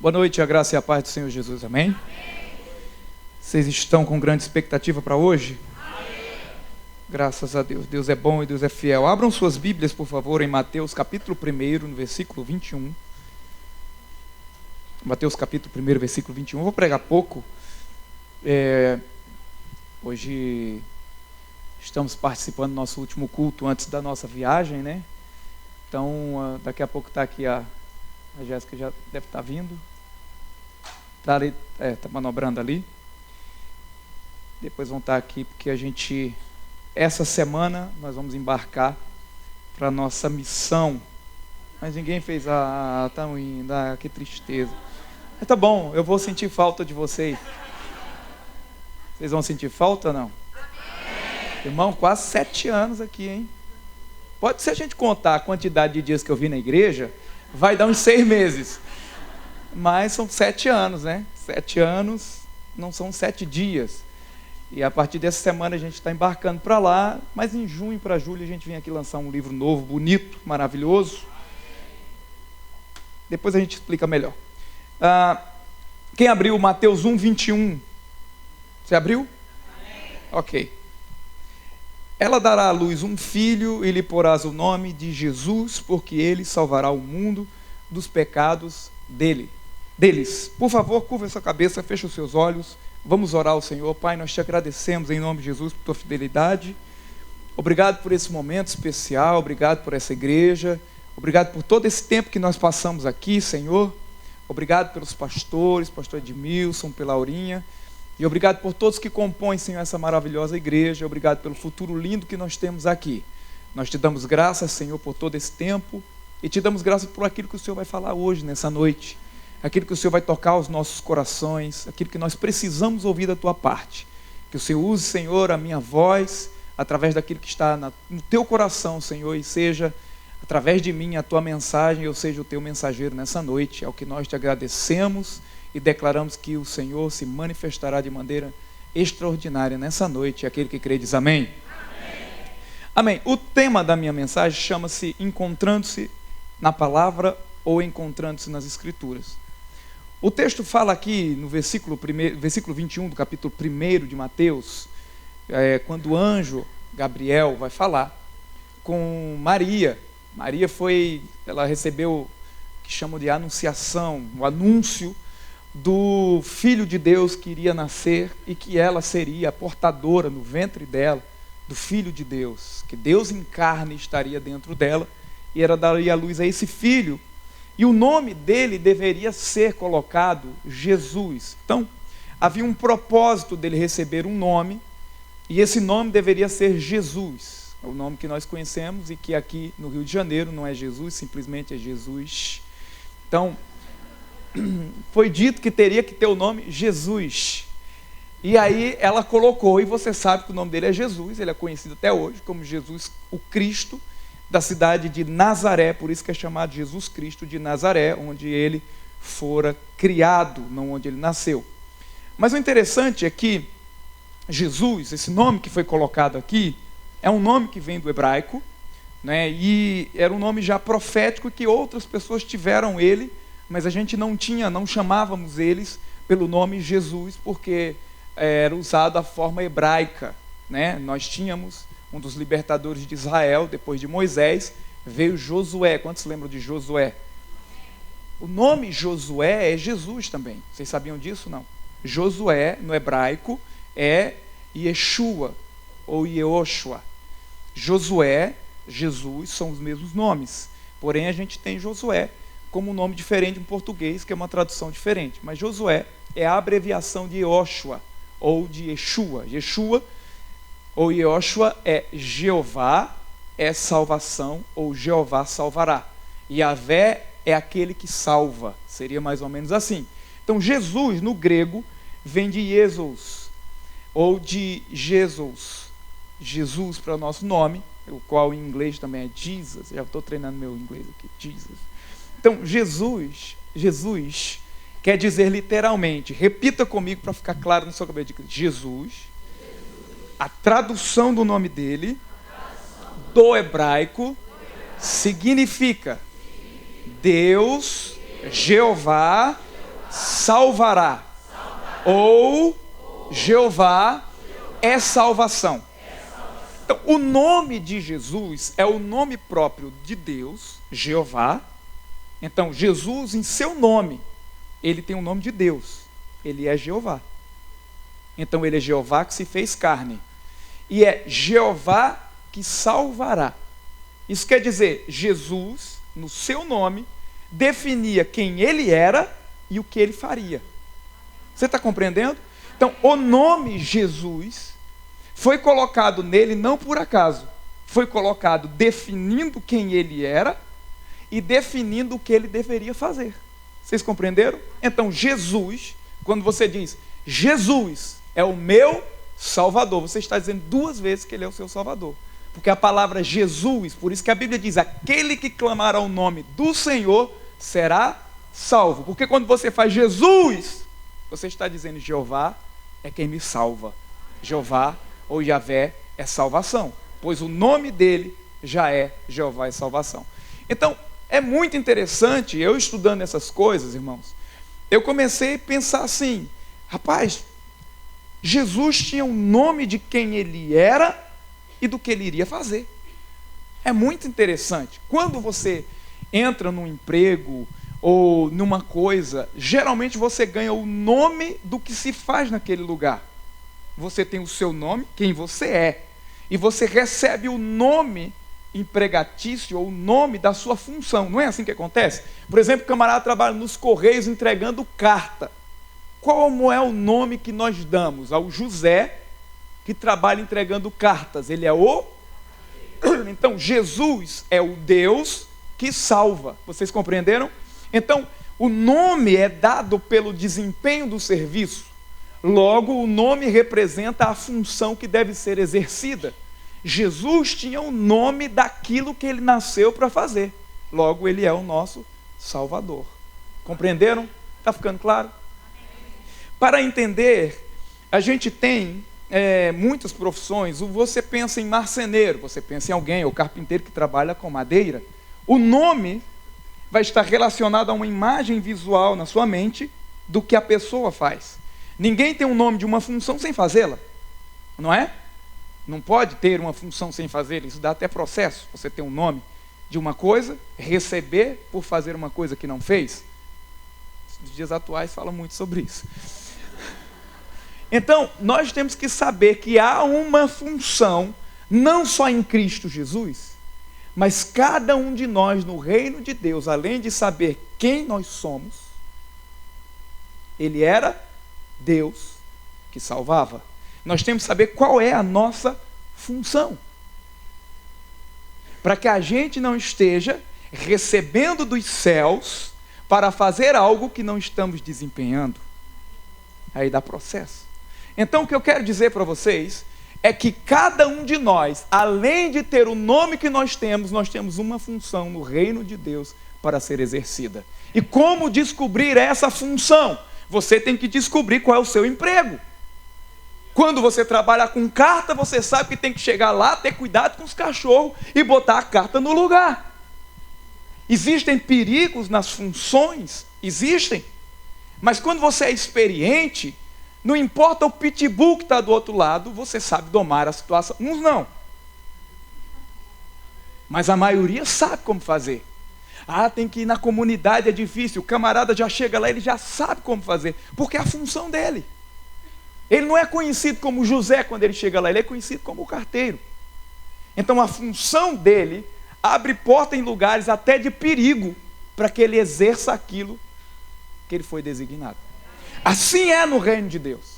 Boa noite, a graça e a paz do Senhor Jesus, amém? Vocês estão com grande expectativa para hoje? Graças a Deus, Deus é bom e Deus é fiel. Abram suas Bíblias, por favor, em Mateus capítulo 1, no versículo 21. Mateus capítulo 1, versículo 21. Eu vou pregar pouco. Hoje estamos participando do nosso último culto antes da nossa viagem, né? Então, daqui a pouco está aqui a Jéssica, já deve estar vindo. Está ali, está manobrando ali. Depois vão estar aqui porque essa semana nós vamos embarcar para a nossa missão. Mas ninguém fez, tá ruim, que tristeza. Mas tá bom, eu vou sentir falta de vocês. Vocês vão sentir falta ou não? Irmão, quase 7 anos aqui, hein? Pode, se a gente contar a quantidade de dias que eu vi na igreja, vai dar uns 6 meses. Mas são 7 anos, né? 7 anos não são 7 dias. E a partir dessa semana a gente está embarcando para lá, mas em junho para julho a gente vem aqui lançar um livro novo, bonito, maravilhoso. Depois a gente explica melhor. Quem abriu Mateus 1, 21? Você abriu? Amém. Ok. Ela dará à luz um filho e lhe porás o nome de Jesus, porque ele salvará o mundo dos pecados deles. Por favor, curva a sua cabeça, feche os seus olhos. Vamos orar ao Senhor. Pai, nós te agradecemos em nome de Jesus por tua fidelidade. Obrigado por esse momento especial, obrigado por essa igreja, obrigado por todo esse tempo que nós passamos aqui, Senhor. Obrigado pelos pastores, pastor Edmilson, pela Aurinha, e obrigado por todos que compõem, Senhor, essa maravilhosa igreja. Obrigado pelo futuro lindo que nós temos aqui. Nós te damos graças, Senhor, por todo esse tempo, e te damos graças por aquilo que o Senhor vai falar hoje, nessa noite. Aquilo que o Senhor vai tocar os nossos corações, aquilo que nós precisamos ouvir da tua parte. Que o Senhor use, Senhor, a minha voz, através daquilo que está no teu coração, Senhor, e seja através de mim a tua mensagem, eu seja o teu mensageiro nessa noite. É o que nós te agradecemos e declaramos que o Senhor se manifestará de maneira extraordinária nessa noite. Aquele que crê diz amém. Amém. Amém. O tema da minha mensagem chama-se Encontrando-se na Palavra ou Encontrando-se nas Escrituras. O texto fala aqui no versículo 21 do capítulo 1 de Mateus, quando o anjo Gabriel vai falar com Maria. Maria ela recebeu o que chamam de anunciação, o anúncio do Filho de Deus que iria nascer e que ela seria a portadora no ventre dela do Filho de Deus, que Deus em carne estaria dentro dela e ela daria à luz a esse filho. E o nome dele deveria ser colocado Jesus. Então, havia um propósito dele receber um nome, e esse nome deveria ser Jesus. É o nome que nós conhecemos e que aqui no Rio de Janeiro não é Jesus, simplesmente é Jesus. Então, foi dito que teria que ter o nome Jesus. E aí ela colocou, e você sabe que o nome dele é Jesus, ele é conhecido até hoje como Jesus o Cristo, da cidade de Nazaré, por isso que é chamado Jesus Cristo de Nazaré, onde ele fora criado, não onde ele nasceu. Mas o interessante é que Jesus, esse nome que foi colocado aqui, é um nome que vem do hebraico, né? E era um nome já profético que outras pessoas tiveram ele, mas a gente não chamávamos eles pelo nome Jesus, porque era usado a forma hebraica, né? Nós tínhamos um dos libertadores de Israel, depois de Moisés, veio Josué. Quantos lembram de Josué? O nome Josué é Jesus também. Vocês sabiam disso? Não. Josué, no hebraico, é Yeshua, ou Yehoshua. Josué, Jesus, são os mesmos nomes. Porém, a gente tem Josué como um nome diferente em português, que é uma tradução diferente. Mas Josué é a abreviação de Yehoshua, ou de Yeshua. Yeshua ou Yehoshua é Jeová é salvação, ou Jeová salvará. Yahvé é aquele que salva, seria mais ou menos assim. Então Jesus no grego vem de Jesus, ou de Jesus para o nosso nome, o qual em inglês também é Jesus. Já estou treinando meu inglês aqui, Jesus. Então Jesus quer dizer literalmente, repita comigo para ficar claro na sua cabeça, Jesus. A tradução do nome dele, do hebraico, significa Deus, Jeová, salvará. Ou Jeová é salvação. Então, o nome de Jesus é o nome próprio de Deus, Jeová. Então, Jesus, em seu nome, ele tem o nome de Deus. Ele é Jeová. Então, ele é Jeová que se fez carne. E é Jeová que salvará. Isso quer dizer, Jesus, no seu nome, definia quem ele era e o que ele faria. Você está compreendendo? Então, o nome Jesus foi colocado nele não por acaso. Foi colocado definindo quem ele era e definindo o que ele deveria fazer. Vocês compreenderam? Então, Jesus, quando você diz, Jesus é o meu Salvador, você está dizendo duas vezes que ele é o seu Salvador. Porque a palavra Jesus, por isso que a Bíblia diz, aquele que clamar ao nome do Senhor será salvo. Porque quando você faz Jesus, você está dizendo, Jeová é quem me salva. Jeová ou Yahvé é salvação, pois o nome dele já é Jeová é salvação. Então, é muito interessante, eu estudando essas coisas, irmãos, eu comecei a pensar assim, rapaz, Jesus tinha um nome de quem ele era e do que ele iria fazer. É muito interessante. Quando você entra num emprego ou numa coisa, geralmente você ganha o nome do que se faz naquele lugar. Você tem o seu nome, quem você é, e você recebe o nome empregatício ou o nome da sua função. Não é assim que acontece? Por exemplo, o camarada trabalha nos Correios entregando carta. Como é o nome que nós damos ao José que trabalha entregando cartas? Ele é o... Então, Jesus é o Deus que salva. Vocês compreenderam? Então, o nome é dado pelo desempenho do serviço. Logo, o nome representa a função que deve ser exercida. Jesus tinha o nome daquilo que ele nasceu para fazer. Logo, ele é o nosso Salvador. Compreenderam? Está ficando claro? Para entender, a gente tem muitas profissões. Você pensa em marceneiro, você pensa em alguém, ou carpinteiro que trabalha com madeira. O nome vai estar relacionado a uma imagem visual na sua mente do que a pessoa faz. Ninguém tem um nome de uma função sem fazê-la, não é? Não pode ter uma função sem fazê-la, isso dá até processo. Você tem um nome de uma coisa, receber por fazer uma coisa que não fez. Nos dias atuais fala muito sobre isso. Então, nós temos que saber que há uma função, não só em Cristo Jesus, mas cada um de nós no reino de Deus, além de saber quem nós somos, ele era Deus que salvava. Nós temos que saber qual é a nossa função, para que a gente não esteja recebendo dos céus para fazer algo que não estamos desempenhando. Aí dá processo. Então, o que eu quero dizer para vocês é que cada um de nós, além de ter o nome que nós temos uma função no reino de Deus para ser exercida. E como descobrir essa função? Você tem que descobrir qual é o seu emprego. Quando você trabalha com carta, você sabe que tem que chegar lá, ter cuidado com os cachorros e botar a carta no lugar. Existem perigos nas funções? Existem. Mas quando você é experiente, não importa o pitbull que está do outro lado, você sabe domar a situação. Uns não. Mas a maioria sabe como fazer. Tem que ir na comunidade, é difícil. O camarada já chega lá, ele já sabe como fazer. Porque é a função dele. Ele não é conhecido como José quando ele chega lá, ele é conhecido como o carteiro. Então a função dele abre porta em lugares até de perigo, para que ele exerça aquilo que ele foi designado. Assim é no reino de Deus.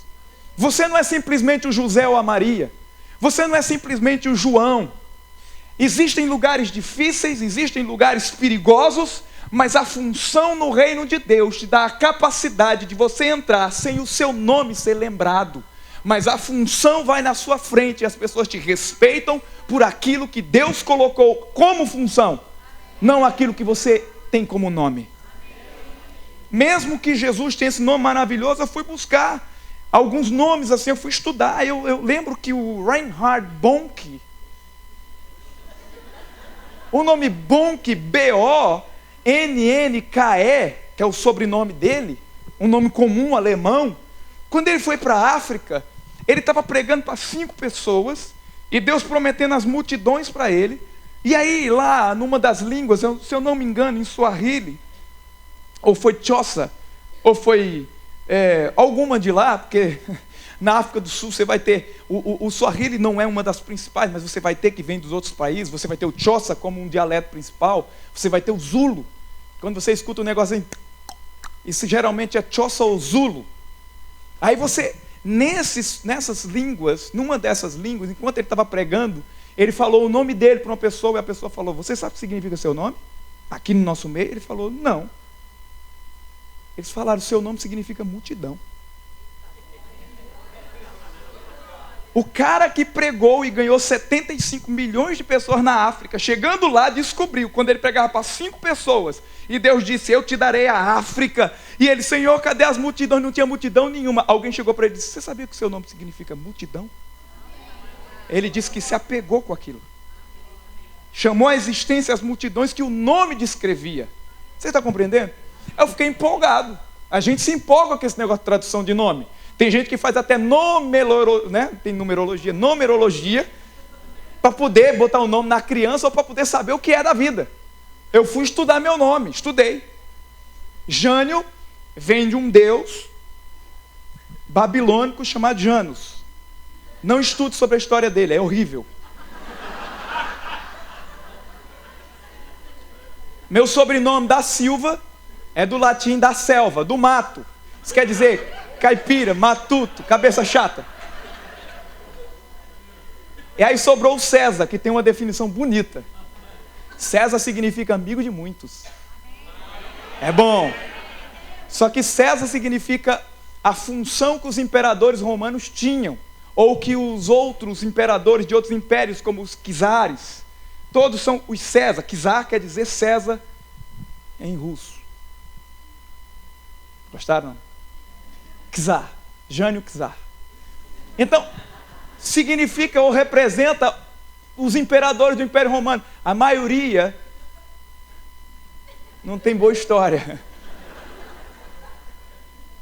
Você não é simplesmente o José ou a Maria. Você não é simplesmente o João. Existem lugares difíceis, existem lugares perigosos, mas a função no reino de Deus te dá a capacidade de você entrar sem o seu nome ser lembrado. Mas a função vai na sua frente e as pessoas te respeitam por aquilo que Deus colocou como função, não aquilo que você tem como nome. Mesmo que Jesus tenha esse nome maravilhoso, eu fui buscar alguns nomes assim, eu fui estudar. Eu lembro que o Reinhard Bonnke, o nome Bonnke, B-O-N-N-K-E, que é o sobrenome dele, um nome comum, alemão. Quando ele foi para a África, ele estava pregando para 5 pessoas, e Deus prometendo as multidões para ele. E aí, lá, numa das línguas, se eu não me engano, em Swahili, ou foi Xhosa, ou foi alguma de lá, porque na África do Sul você vai ter, o Swahili não é uma das principais, mas você vai ter que vem dos outros países, você vai ter o Xhosa como um dialeto principal, você vai ter o Zulu. Quando você escuta um negócio assim, isso geralmente é Xhosa ou Zulu. Aí você, nessas línguas, numa dessas línguas, enquanto ele estava pregando, ele falou o nome dele para uma pessoa, e a pessoa falou: você sabe o que significa seu nome? Aqui no nosso meio? Ele falou: não. Eles falaram: seu nome significa multidão. O cara que pregou e ganhou 75 milhões de pessoas na África, chegando lá, descobriu, quando ele pregava para 5 pessoas, e Deus disse: eu te darei a África. E ele: Senhor, cadê as multidões? Não tinha multidão nenhuma. Alguém chegou para ele e disse: você sabia que o seu nome significa multidão? Ele disse que se apegou com aquilo. Chamou à existência as multidões que o nome descrevia. Você está compreendendo? Eu fiquei empolgado. A gente se empolga com esse negócio de tradução de nome. Tem gente que faz até numerologia, para poder botar o nome na criança ou para poder saber o que é da vida. Eu fui estudar meu nome, estudei. Jânio vem de um deus babilônico chamado Janus. Não estude sobre a história dele, é horrível. Meu sobrenome da Silva é do latim da selva, do mato. Isso quer dizer caipira, matuto, cabeça chata. E aí sobrou o César, que tem uma definição bonita. César significa amigo de muitos. É bom. Só que César significa a função que os imperadores romanos tinham, ou que os outros imperadores de outros impérios, como os czares, todos são os César. Czar quer dizer César em russo. Gostaram? Czar, Jânio Czar. Então, significa ou representa os imperadores do Império Romano. A maioria não tem boa história.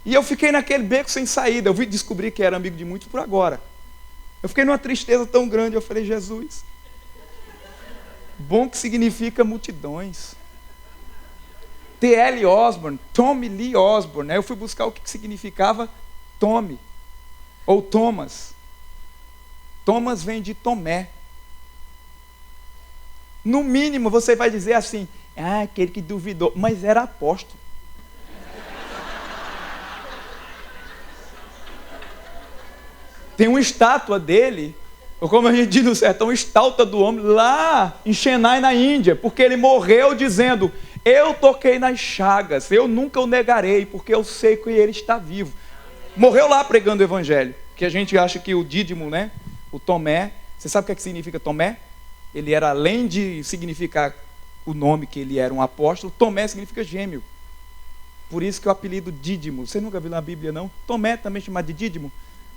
E eu fiquei naquele beco sem saída. Eu descobri que era amigo de muitos por agora. Eu fiquei numa tristeza tão grande. Eu falei: Jesus, bom que significa multidões. T.L. Osborne, Tommy Lee Osborne. Aí eu fui buscar o que significava Tommy, ou Thomas. Thomas vem de Tomé. No mínimo você vai dizer assim: aquele que duvidou, mas era apóstolo. Tem uma estátua dele, ou como a gente diz no sertão, uma estátua do homem lá em Chennai, na Índia, porque ele morreu dizendo: eu toquei nas chagas, eu nunca o negarei, porque eu sei que ele está vivo. Morreu lá pregando o evangelho. Que a gente acha que o Dídimo, né? O Tomé, você sabe o que significa Tomé? Ele era, além de significar o nome que ele era um apóstolo, Tomé significa gêmeo. Por isso que o apelido Dídimo. Você nunca viu na Bíblia, não? Tomé também chamado de Dídimo.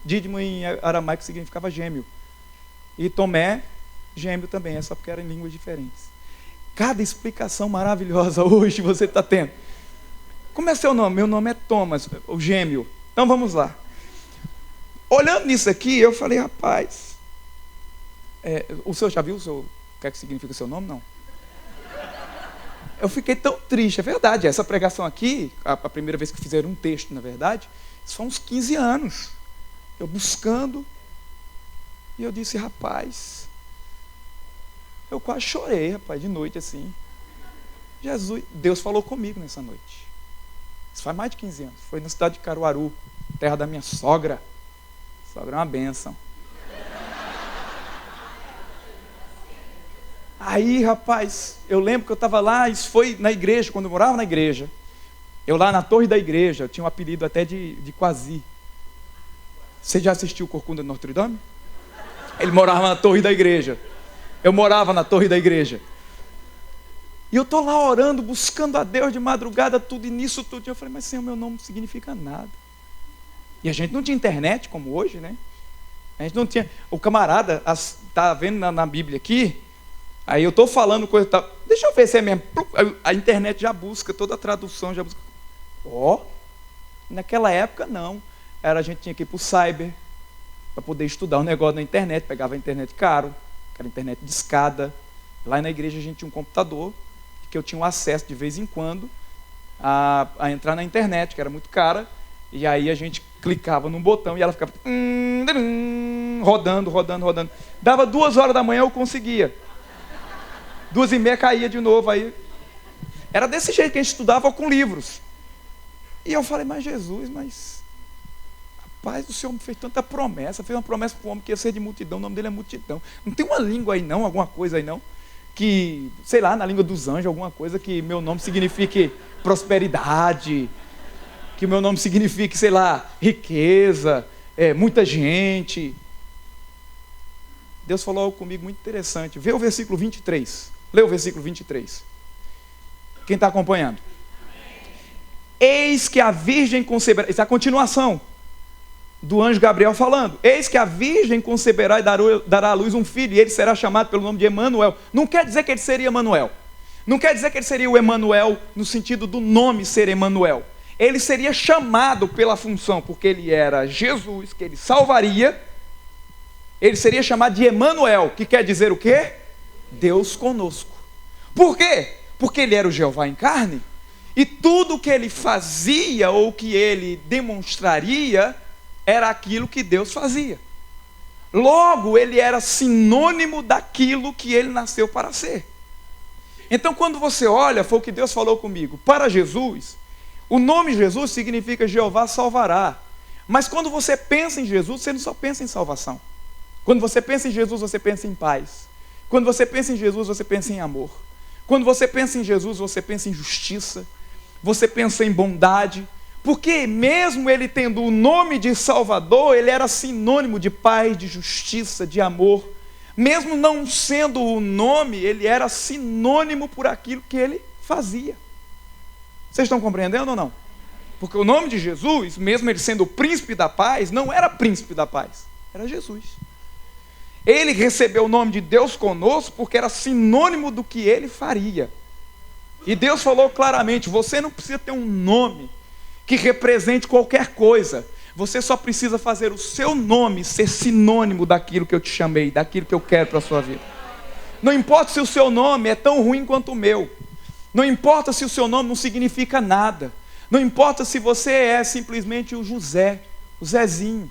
Dídimo em aramaico significava gêmeo. E Tomé, gêmeo também, é só porque eram em línguas diferentes. Cada explicação maravilhosa hoje você está tendo. Como é seu nome? Meu nome é Thomas, o gêmeo. Então vamos lá. Olhando nisso aqui, eu falei: rapaz, o senhor já viu o que é que significa o seu nome? Não. Eu fiquei tão triste, é verdade. Essa pregação aqui, a primeira vez que fizeram um texto, na verdade, isso foi uns 15 anos. Eu buscando, e eu disse: rapaz, eu quase chorei, rapaz, de noite assim. Jesus, Deus falou comigo nessa noite. Isso faz mais de 15 anos. Foi na cidade de Caruaru, terra da minha sogra. Sogra é uma bênção. Aí, rapaz, eu lembro que eu estava lá, isso foi na igreja, quando eu morava na igreja. Eu lá na torre da igreja, eu tinha um apelido até de Quasi. Você já assistiu o Corcunda de Notre Dame? Ele morava na torre da igreja. Eu morava na torre da igreja. E eu estou lá orando, buscando a Deus de madrugada, tudo, e nisso tudo. Eu falei: mas Senhor, meu nome não significa nada. E a gente não tinha internet como hoje, né? A gente não tinha. O camarada está vendo na Bíblia aqui, aí eu estou falando coisa, tá, deixa eu ver se é mesmo. A internet já busca, toda a tradução já busca. Naquela época, não. A gente tinha que ir para o cyber para poder estudar um negócio na internet. Pegava a internet caro, que era internet de escada. Lá na igreja a gente tinha um computador, que eu tinha um acesso de vez em quando a entrar na internet, que era muito cara. E aí a gente clicava num botão e ela ficava rodando. Dava 2 horas da manhã, eu conseguia. 2h30 caía de novo. Aí era desse jeito que a gente estudava, com livros. E eu falei, mas Jesus, rapaz, o Senhor me fez tanta promessa. Fez uma promessa para o homem que ia ser de multidão. O nome dele é multidão. Não tem uma língua aí não, alguma coisa aí não, que, sei lá, na língua dos anjos, alguma coisa que meu nome signifique prosperidade, que meu nome signifique, sei lá, riqueza, muita gente. Deus falou algo comigo muito interessante. Vê o versículo 23. Lê o versículo 23. Quem está acompanhando? Eis que a virgem conceberá. Isso é a continuação do anjo Gabriel falando. Eis que a virgem conceberá e dará à luz um filho, e ele será chamado pelo nome de Emanuel. Não quer dizer que ele seria Emanuel. Não quer dizer que ele seria o Emanuel no sentido do nome ser Emanuel. Ele seria chamado pela função, porque ele era Jesus, que ele salvaria. Ele seria chamado de Emanuel, que quer dizer o quê? Deus conosco. Por quê? Porque ele era o Jeová em carne. E tudo que ele fazia, ou que ele demonstraria, era aquilo que Deus fazia. Logo, ele era sinônimo daquilo que ele nasceu para ser. Então, quando você olha, foi o que Deus falou comigo, para Jesus, o nome Jesus significa Jeová salvará. Mas quando você pensa em Jesus, você não só pensa em salvação. Quando você pensa em Jesus, você pensa em paz. Quando você pensa em Jesus, você pensa em amor. Quando você pensa em Jesus, você pensa em justiça. Você pensa em bondade. Porque mesmo ele tendo o nome de Salvador, ele era sinônimo de paz, de justiça, de amor. Mesmo não sendo o nome, ele era sinônimo por aquilo que ele fazia. Vocês estão compreendendo ou não? Porque o nome de Jesus, mesmo ele sendo o príncipe da paz, não era príncipe da paz, era Jesus. Ele recebeu o nome de Deus conosco porque era sinônimo do que ele faria. E Deus falou claramente, você não precisa ter um nome que represente qualquer coisa. Você só precisa fazer o seu nome ser sinônimo daquilo que eu te chamei, daquilo que eu quero para a sua vida. Não importa se o seu nome é tão ruim quanto o meu. Não importa se o seu nome não significa nada. Não importa se você é simplesmente o José, o Zezinho.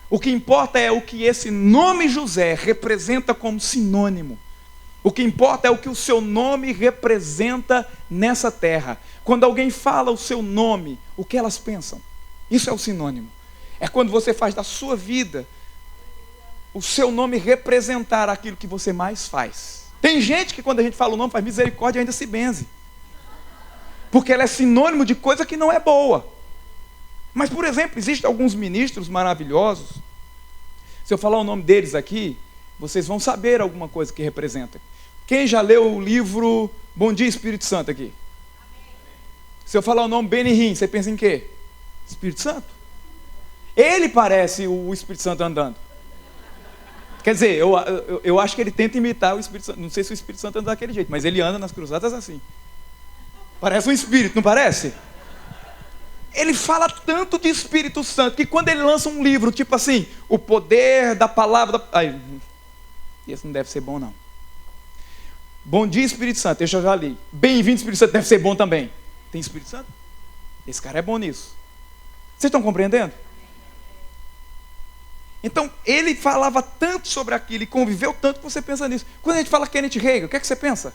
O que importa é o que esse nome José representa como sinônimo. O que importa é o que o seu nome representa nessa terra. Quando alguém fala o seu nome, o que elas pensam? Isso é o sinônimo. É quando você faz da sua vida o seu nome representar aquilo que você mais faz. Tem gente que quando a gente fala o nome, faz misericórdia e ainda se benze. Porque ela é sinônimo de coisa que não é boa. Mas, por exemplo, existem alguns ministros maravilhosos. Se eu falar o nome deles aqui, vocês vão saber alguma coisa que representa. Quem já leu o livro Bom Dia Espírito Santo aqui? Se eu falar o nome Benihim, você pensa em quê? Espírito Santo. Ele parece o Espírito Santo andando. Quer dizer, eu acho que ele tenta imitar o Espírito Santo. Não sei se o Espírito Santo anda daquele jeito, mas ele anda nas cruzadas assim. Parece um espírito, não parece? Ele fala tanto de Espírito Santo que quando ele lança um livro, tipo assim, o poder da palavra... Ai, esse não deve ser bom não. Bom Dia Espírito Santo, esse eu já li. Bem-vindo Espírito Santo, deve ser bom também. Tem Espírito Santo? Esse cara é bom nisso. Vocês estão compreendendo? Então, ele falava tanto sobre aquilo e conviveu tanto que você pensa nisso. Quando a gente fala Kenneth Hagin, o que é que você pensa?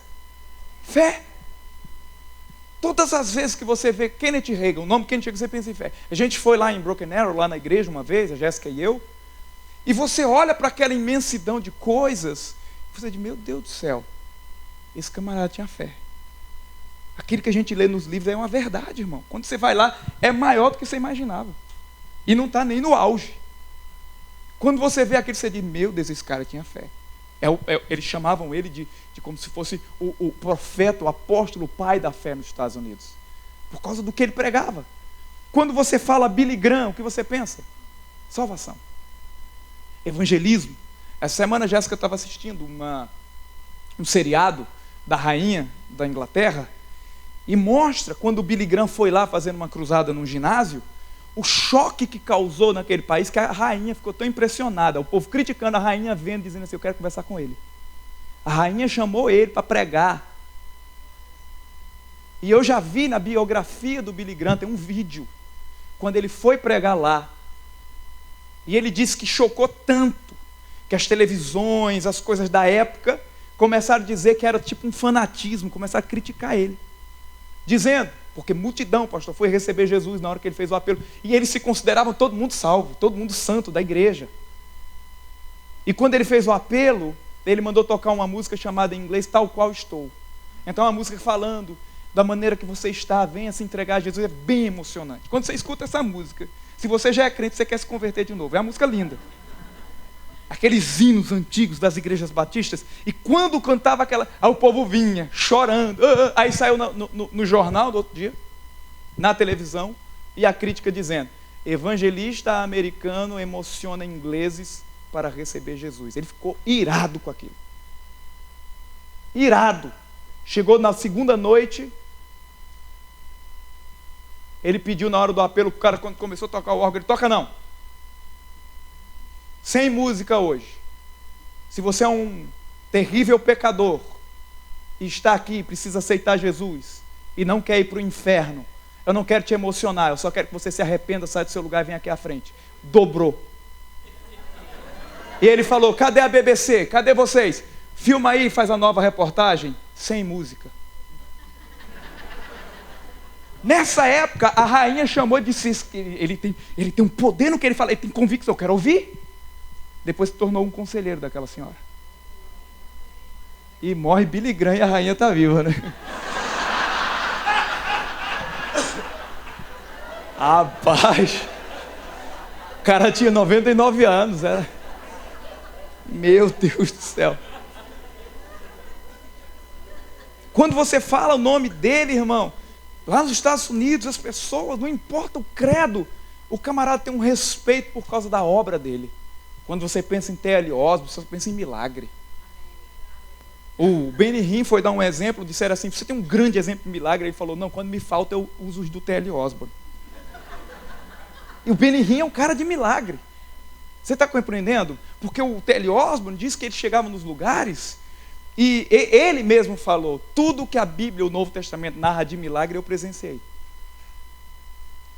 Fé. Todas as vezes que você vê Kenneth Hagin, o nome Kenneth Hagin, você pensa em fé. A gente foi lá em Broken Arrow, lá na igreja uma vez, a Jéssica e eu, e você olha para aquela imensidão de coisas, e você diz, meu Deus do céu, esse camarada tinha fé. Aquilo que a gente lê nos livros é uma verdade, irmão. Quando você vai lá, é maior do que você imaginava. E não está nem no auge. Quando você vê aquilo, você diz, meu Deus, esse cara tinha fé. Eles chamavam ele de como se fosse o profeta, o apóstolo, o pai da fé nos Estados Unidos. Por causa do que ele pregava. Quando você fala Billy Graham, o que você pensa? Salvação. Evangelismo. Essa semana a Jéssica estava assistindo um seriado da rainha da Inglaterra, e mostra quando o Billy Graham foi lá fazendo uma cruzada num ginásio, o choque que causou naquele país, que a rainha ficou tão impressionada, o povo criticando a rainha, vendo, dizendo assim, eu quero conversar com ele. A rainha chamou ele para pregar. E eu já vi na biografia do Billy Graham, tem um vídeo, quando ele foi pregar lá, e ele disse que chocou tanto, que as televisões, as coisas da época, começaram a dizer que era tipo um fanatismo, começaram a criticar ele, dizendo, porque multidão, pastor, foi receber Jesus na hora que ele fez o apelo, e eles se consideravam todo mundo salvo, todo mundo santo da igreja. E quando ele fez o apelo, ele mandou tocar uma música chamada em inglês, Tal Qual Estou. Então uma música falando da maneira que você está, venha se entregar a Jesus, é bem emocionante. Quando você escuta essa música, se você já é crente, você quer se converter de novo, é uma música linda. Aqueles hinos antigos das igrejas batistas, e quando cantava aquela, aí o povo vinha chorando, aí saiu no jornal do outro dia, na televisão, e a crítica dizendo, evangelista americano emociona ingleses para receber Jesus. Ele ficou irado com aquilo, irado. Chegou na segunda noite, ele pediu na hora do apelo, o cara quando começou a tocar o órgão, ele toca não, sem música hoje. Se você é um terrível pecador e está aqui, precisa aceitar Jesus e não quer ir para o inferno, eu não quero te emocionar, eu só quero que você se arrependa, saia do seu lugar e venha aqui à frente. Dobrou. E ele falou, cadê a BBC? Cadê vocês? Filma aí, faz a nova reportagem. Sem música. Nessa época, a rainha chamou e disse, ele tem um poder no que ele fala, ele tem convicção, eu quero ouvir. Depois se tornou um conselheiro daquela senhora. E morre Billy Graham e a rainha está viva, né? Rapaz, o cara tinha 99 anos, era... Meu Deus do céu. Quando você fala o nome dele, irmão, lá nos Estados Unidos, as pessoas, não importa o credo, o camarada tem um respeito por causa da obra dele. Quando você pensa em T.L. Osborne, você pensa em milagre. O Benny Hinn foi dar um exemplo, disseram assim, você tem um grande exemplo de milagre, ele falou, não, quando me falta eu uso os do T.L. Osborne. E o Benny Hinn é um cara de milagre. Você está compreendendo? Porque o T.L. Osborne diz que ele chegava nos lugares e ele mesmo falou, tudo que a Bíblia, o Novo Testamento narra de milagre, eu presenciei.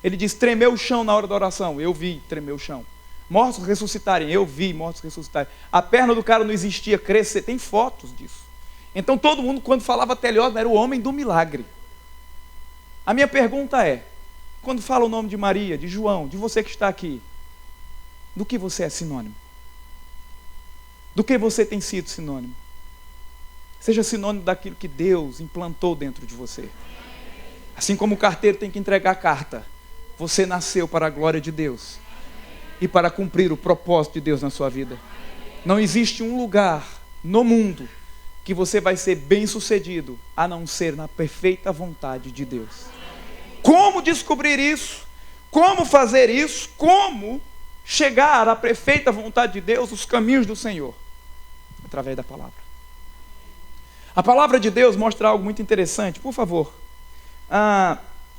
Ele diz, tremeu o chão na hora da oração, eu vi tremer o chão. Mortos ressuscitarem, eu vi mortos ressuscitarem. A perna do cara não existia, crescer, tem fotos disso. Então todo mundo, quando falava T.L. Osborne, era o homem do milagre. A minha pergunta é, quando fala o nome de Maria, de João, de você que está aqui, do que você é sinônimo? Do que você tem sido sinônimo? Seja sinônimo daquilo que Deus implantou dentro de você. Assim como o carteiro tem que entregar a carta, você nasceu para a glória de Deus e para cumprir o propósito de Deus na sua vida. Não existe um lugar no mundo que você vai ser bem-sucedido a não ser na perfeita vontade de Deus. Como descobrir isso? Como fazer isso? Como chegar à perfeita vontade de Deus, os caminhos do Senhor? Através da palavra. A palavra de Deus mostra algo muito interessante. Por favor,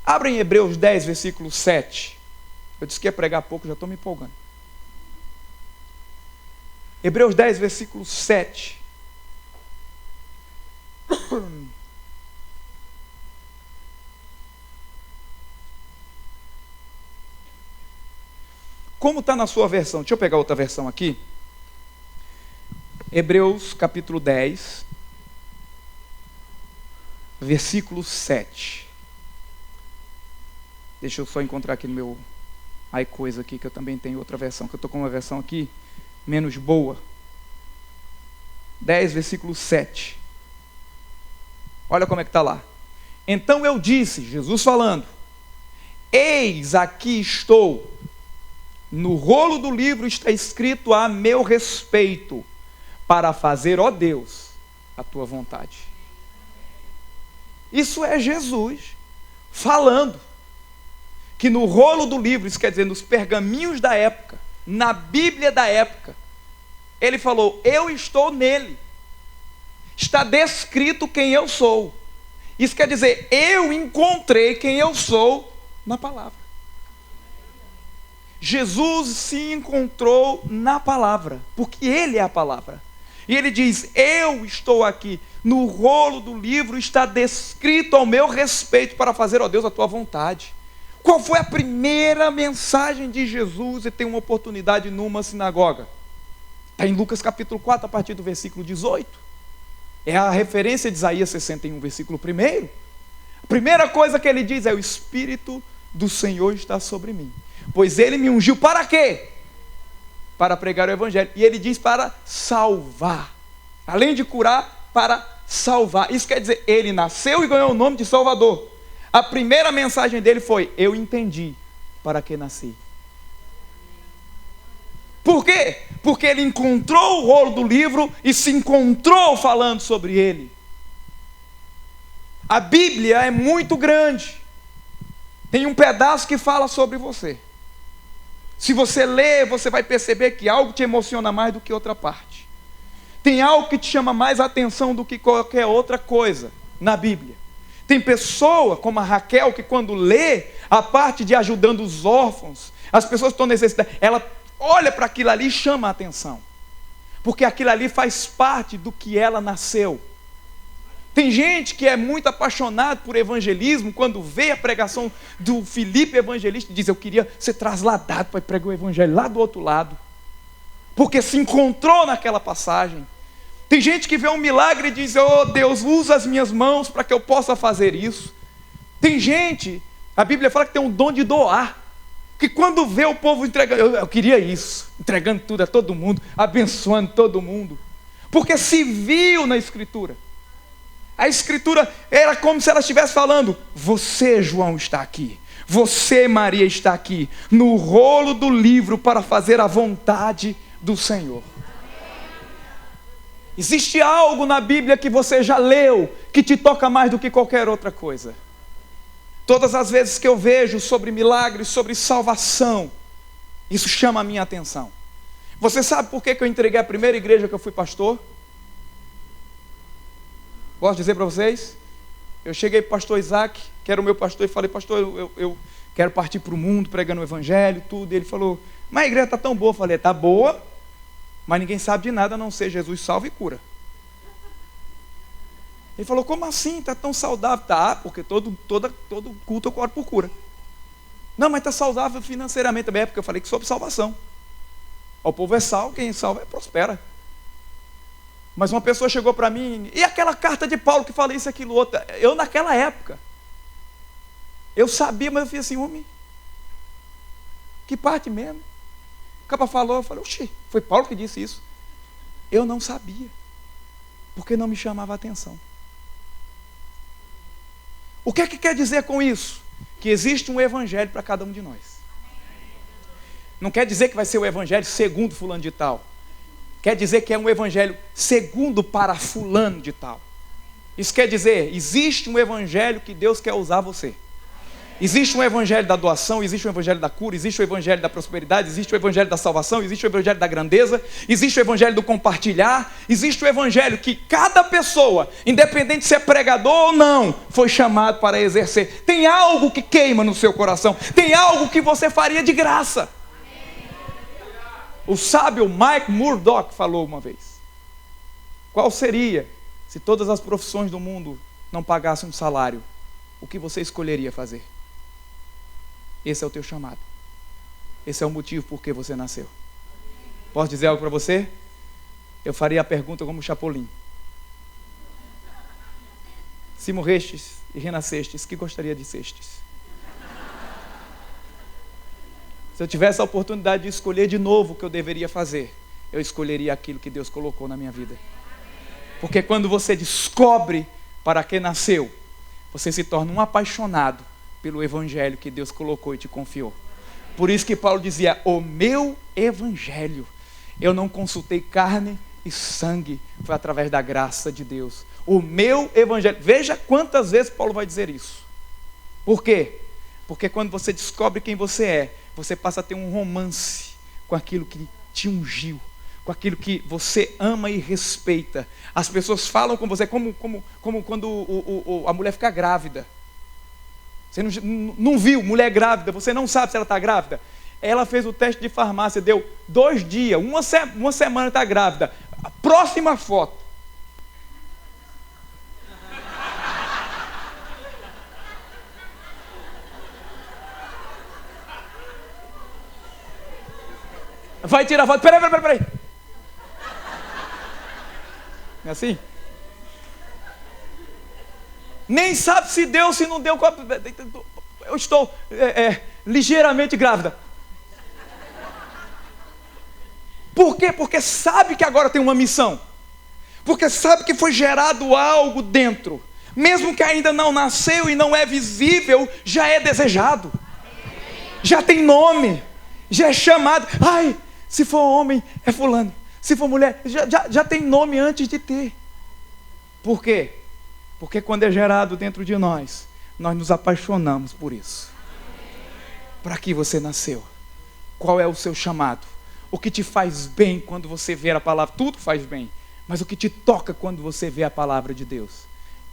abra em Hebreus 10, versículo 7. Eu disse que ia pregar pouco, já estou me empolgando. Hebreus 10, versículo 7. Como está na sua versão? Deixa eu pegar outra versão aqui. Hebreus capítulo 10, versículo 7. Deixa eu só encontrar aqui no meu iCoisa aqui, que eu também tenho outra versão, que eu estou com uma versão aqui menos boa. 10, versículo 7. Olha como é que está lá. Então eu disse, Jesus falando, eis aqui estou, no rolo do livro está escrito a meu respeito, para fazer, ó Deus, a tua vontade. Isso é Jesus falando que no rolo do livro, isso quer dizer, nos pergaminhos da época, na Bíblia da época, ele falou, eu estou nele. Está descrito quem eu sou. Isso quer dizer, eu encontrei quem eu sou na palavra. Jesus se encontrou na palavra, porque Ele é a palavra. E Ele diz: eu estou aqui, no rolo do livro está descrito ao meu respeito para fazer, ó Deus, a tua vontade. Qual foi a primeira mensagem de Jesus? E tem uma oportunidade numa sinagoga. Está em Lucas capítulo 4, a partir do versículo 18. É a referência de Isaías 61, versículo 1. A primeira coisa que ele diz é: o Espírito do Senhor está sobre mim, pois Ele me ungiu para quê? Para pregar o Evangelho. E Ele diz para salvar. Além de curar, para salvar. Isso quer dizer, Ele nasceu e ganhou o nome de Salvador. A primeira mensagem dele foi: eu entendi para que nasci. Por quê? Porque ele encontrou o rolo do livro e se encontrou falando sobre ele. A Bíblia é muito grande. Tem um pedaço que fala sobre você. Se você ler, você vai perceber que algo te emociona mais do que outra parte. Tem algo que te chama mais atenção do que qualquer outra coisa na Bíblia. Tem pessoa como a Raquel que quando lê a parte de ajudando os órfãos, as pessoas que estão necessitadas, ela olha para aquilo ali e chama a atenção. Porque aquilo ali faz parte do que ela nasceu. Tem gente que é muito apaixonado por evangelismo, quando vê a pregação do Filipe Evangelista, diz: eu queria ser trasladado para pregar o evangelho lá do outro lado. Porque se encontrou naquela passagem. Tem gente que vê um milagre e diz: oh Deus, usa as minhas mãos para que eu possa fazer isso. Tem gente, a Bíblia fala que tem um dom de doar, que quando vê o povo entregando, eu queria isso, entregando tudo a todo mundo, abençoando todo mundo, porque se viu na Escritura. A Escritura era como se ela estivesse falando: você, João, está aqui, você, Maria, está aqui, no rolo do livro para fazer a vontade do Senhor. Existe algo na Bíblia que você já leu, que te toca mais do que qualquer outra coisa. Todas as vezes que eu vejo sobre milagres, sobre salvação, isso chama a minha atenção. Você sabe por que eu entreguei a primeira igreja que eu fui pastor? Posso dizer para vocês? Eu cheguei para o pastor Isaac, que era o meu pastor, e falei: pastor, eu quero partir para o mundo pregando o evangelho e tudo. E ele falou: mas a igreja está tão boa. Eu falei: está boa, mas ninguém sabe de nada a não ser Jesus salva e cura. Ele falou: como assim? Está tão saudável? Tá, porque todo culto eu oro por cura. Não, mas está saudável financeiramente também. É porque eu falei que sobre salvação. O povo é salvo, quem salva prospera. Mas uma pessoa chegou para mim: e aquela carta de Paulo que fala isso, aquilo, outro? Eu naquela época, eu sabia, mas eu fiz assim: homem, que parte mesmo? O cara falou, eu falei: oxi, foi Paulo que disse isso? Eu não sabia, porque não me chamava a atenção. O que é que quer dizer com isso? Que existe um evangelho para cada um de nós. Não quer dizer que vai ser o evangelho segundo fulano de tal. Quer dizer que é um evangelho segundo para fulano de tal. Isso quer dizer, existe um evangelho que Deus quer usar você. Existe um evangelho da doação, existe um evangelho da cura, existe o evangelho da prosperidade, existe o evangelho da salvação, existe o evangelho da grandeza, existe o evangelho do compartilhar, existe o evangelho que cada pessoa, independente de ser pregador ou não, foi chamado para exercer. Tem algo que queima no seu coração, tem algo que você faria de graça. O sábio Mike Murdock falou uma vez: qual seria, se todas as profissões do mundo não pagassem um salário, o que você escolheria fazer? Esse é o teu chamado. Esse é o motivo por que você nasceu. Posso dizer algo para você? Eu faria a pergunta como Chapolin: se morrestes e renascestes, que gostaria de sestes? Se eu tivesse a oportunidade de escolher de novo o que eu deveria fazer, eu escolheria aquilo que Deus colocou na minha vida. Porque quando você descobre para que nasceu, você se torna um apaixonado pelo evangelho que Deus colocou e te confiou. Por isso que Paulo dizia: o meu evangelho, eu não consultei carne e sangue, foi através da graça de Deus. O meu evangelho. Veja quantas vezes Paulo vai dizer isso. Por quê? Porque quando você descobre quem você é, você passa a ter um romance com aquilo que te ungiu, com aquilo que você ama e respeita. As pessoas falam com você como quando a mulher fica grávida. Você não viu mulher grávida, você não sabe se ela está grávida. Ela fez o teste de farmácia, deu 2 dias, uma semana está grávida. A próxima foto. Vai tirar a foto. Peraí. Não é assim? Nem sabe se deu, se não deu. Eu estou ligeiramente grávida. Por quê? Porque sabe que agora tem uma missão. Porque sabe que foi gerado algo dentro. Mesmo que ainda não nasceu e não é visível, já é desejado. Já tem nome. Já é chamado. Ai, se for homem, é fulano. Se for mulher, já tem nome antes de ter. Por quê? Porque quando é gerado dentro de nós nos apaixonamos por isso. Para que você nasceu? Qual é o seu chamado? O que te faz bem quando você vê a palavra? Tudo faz bem. Mas o que te toca quando você vê a palavra de Deus?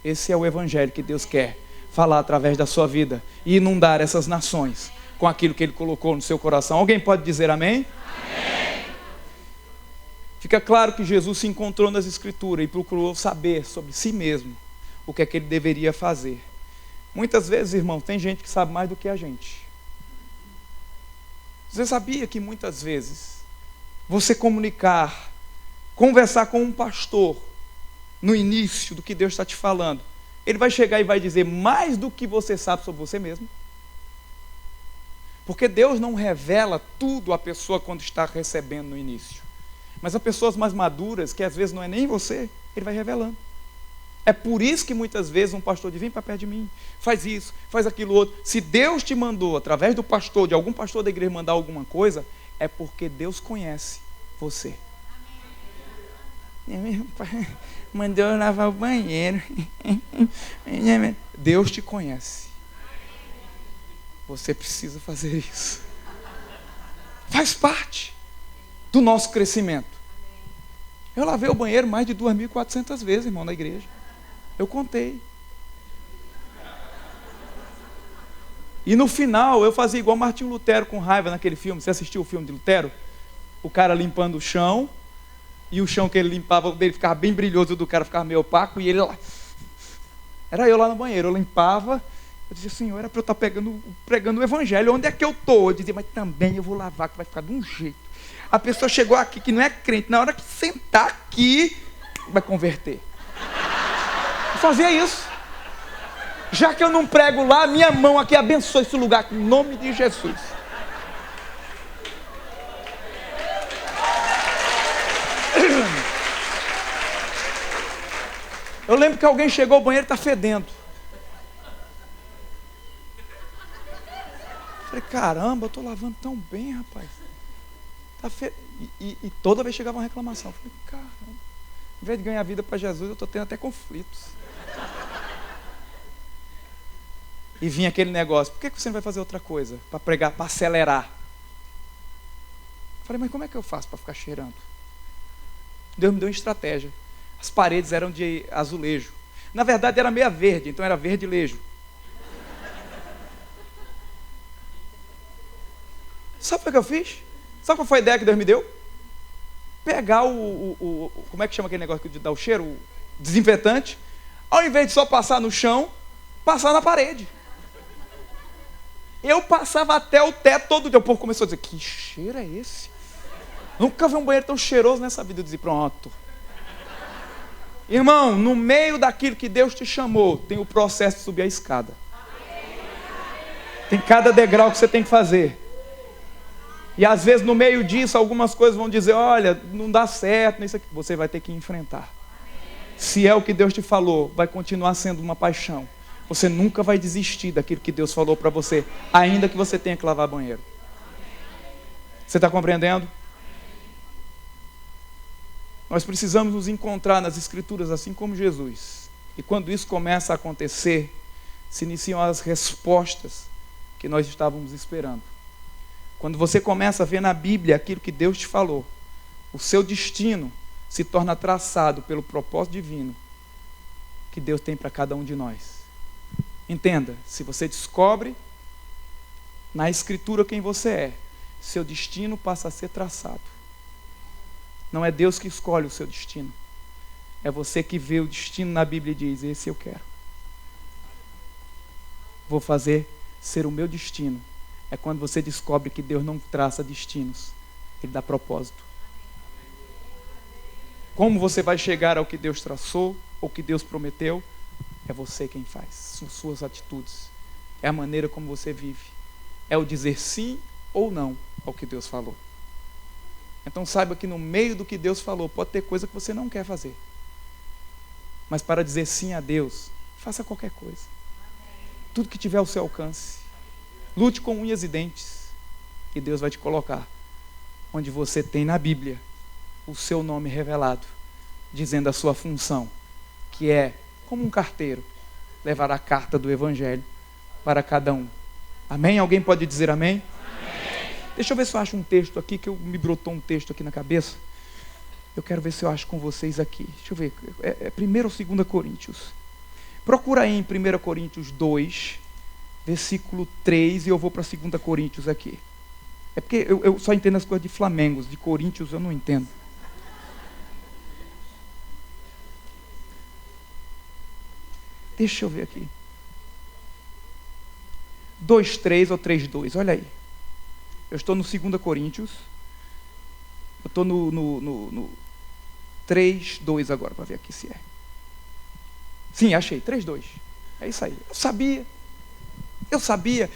Esse é o evangelho que Deus quer falar através da sua vida e inundar essas nações com aquilo que Ele colocou no seu coração. Alguém pode dizer amém? Amém. Fica claro que Jesus se encontrou nas Escrituras e procurou saber sobre si mesmo o que é que Ele deveria fazer. Muitas vezes, irmão, tem gente que sabe mais do que a gente. Você sabia que muitas vezes você conversar com um pastor no início do que Deus está te falando, ele vai chegar e vai dizer mais do que você sabe sobre você mesmo? Porque Deus não revela tudo à pessoa quando está recebendo no início. Mas as pessoas mais maduras, que às vezes não é nem você, Ele vai revelando. É por isso que muitas vezes um pastor diz, vem para perto de mim, faz isso, faz aquilo outro. Se Deus te mandou, através do pastor, de algum pastor da igreja mandar alguma coisa, é porque Deus conhece você. Mandou eu lavar o banheiro. Deus te conhece. Você precisa fazer isso. Faz parte do nosso crescimento. Eu lavei o banheiro mais de 2.400 vezes, irmão, na igreja. Eu contei. E no final eu fazia igual Martinho Lutero com raiva naquele filme. Você assistiu o filme de Lutero? O cara limpando o chão, e o chão que ele limpava dele ficava bem brilhoso, o do cara ficava meio opaco, e ele lá. Era eu lá no banheiro, eu limpava. Eu dizia, Senhor, era para eu estar pregando o evangelho. Onde é que eu estou? Eu dizia, mas também eu vou lavar, que vai ficar de um jeito. A pessoa chegou aqui que não é crente, na hora que sentar aqui, vai converter. Eu fazia isso. Já que eu não prego lá, minha mão aqui abençoa esse lugar, em nome de Jesus. Eu lembro que alguém chegou ao banheiro e está fedendo. Falei, caramba, eu estou lavando tão bem, rapaz. Tá e toda vez chegava uma reclamação. Falei, caramba, em vez de ganhar vida para Jesus, eu estou tendo até conflitos. E vinha aquele negócio, por que você não vai fazer outra coisa? Para pregar, para acelerar. Falei, mas como é que eu faço para ficar cheirando? Deus me deu uma estratégia. As paredes eram de azulejo. Na verdade era meia verde, então era verde-lejo. Sabe o que eu fiz? Sabe qual foi a ideia que Deus me deu? Pegar como é que chama aquele negócio de dar o cheiro? O desinfetante. Ao invés de só passar no chão, passar na parede. Eu passava até o teto todo dia. O povo começou a dizer, que cheiro é esse? Nunca vi um banheiro tão cheiroso nessa vida. Eu disse, pronto. Irmão, no meio daquilo que Deus te chamou, tem o processo de subir a escada. Tem cada degrau que você tem que fazer. E às vezes no meio disso, algumas coisas vão dizer, olha, não dá certo, isso aqui. Você vai ter que enfrentar. Se é o que Deus te falou, vai continuar sendo uma paixão. Você nunca vai desistir daquilo que Deus falou para você, ainda que você tenha que lavar banheiro. Você está compreendendo? Nós precisamos nos encontrar nas Escrituras, assim como Jesus. E quando isso começa a acontecer, se iniciam as respostas que nós estávamos esperando. Quando você começa a ver na Bíblia aquilo que Deus te falou, o seu destino se torna traçado pelo propósito divino que Deus tem para cada um de nós. Entenda, se você descobre na Escritura quem você é, seu destino passa a ser traçado. Não é Deus que escolhe o seu destino. É você que vê o destino na Bíblia e diz: esse eu quero. Vou fazer ser o meu destino. É quando você descobre que Deus não traça destinos, Ele dá propósito. Como você vai chegar ao que Deus traçou, ou que Deus prometeu, é você quem faz. São suas atitudes. É a maneira como você vive. É o dizer sim ou não ao que Deus falou. Então saiba que no meio do que Deus falou, pode ter coisa que você não quer fazer. Mas para dizer sim a Deus, faça qualquer coisa. Tudo que tiver ao seu alcance. Lute com unhas e dentes. E Deus vai te colocar onde você tem na Bíblia o seu nome revelado, dizendo a sua função, que é, como um carteiro, levar a carta do Evangelho para cada um. Amém? Alguém pode dizer amém? Amém. Deixa eu ver se eu acho um texto aqui, que me brotou um texto aqui na cabeça. Eu quero ver se eu acho com vocês aqui. Deixa eu ver, é 1 ou 2 Coríntios? Procura aí em 1 Coríntios 2, versículo 3, e eu vou para 2 Coríntios aqui. É porque eu só entendo as coisas de Flamengo, de Coríntios eu não entendo. Deixa eu ver aqui. 2:3 ou 3:2, olha aí. Eu estou no 2 Coríntios. Eu estou no 3:2 agora, para ver aqui se é. Sim, achei, 3:2. É isso aí. Eu sabia.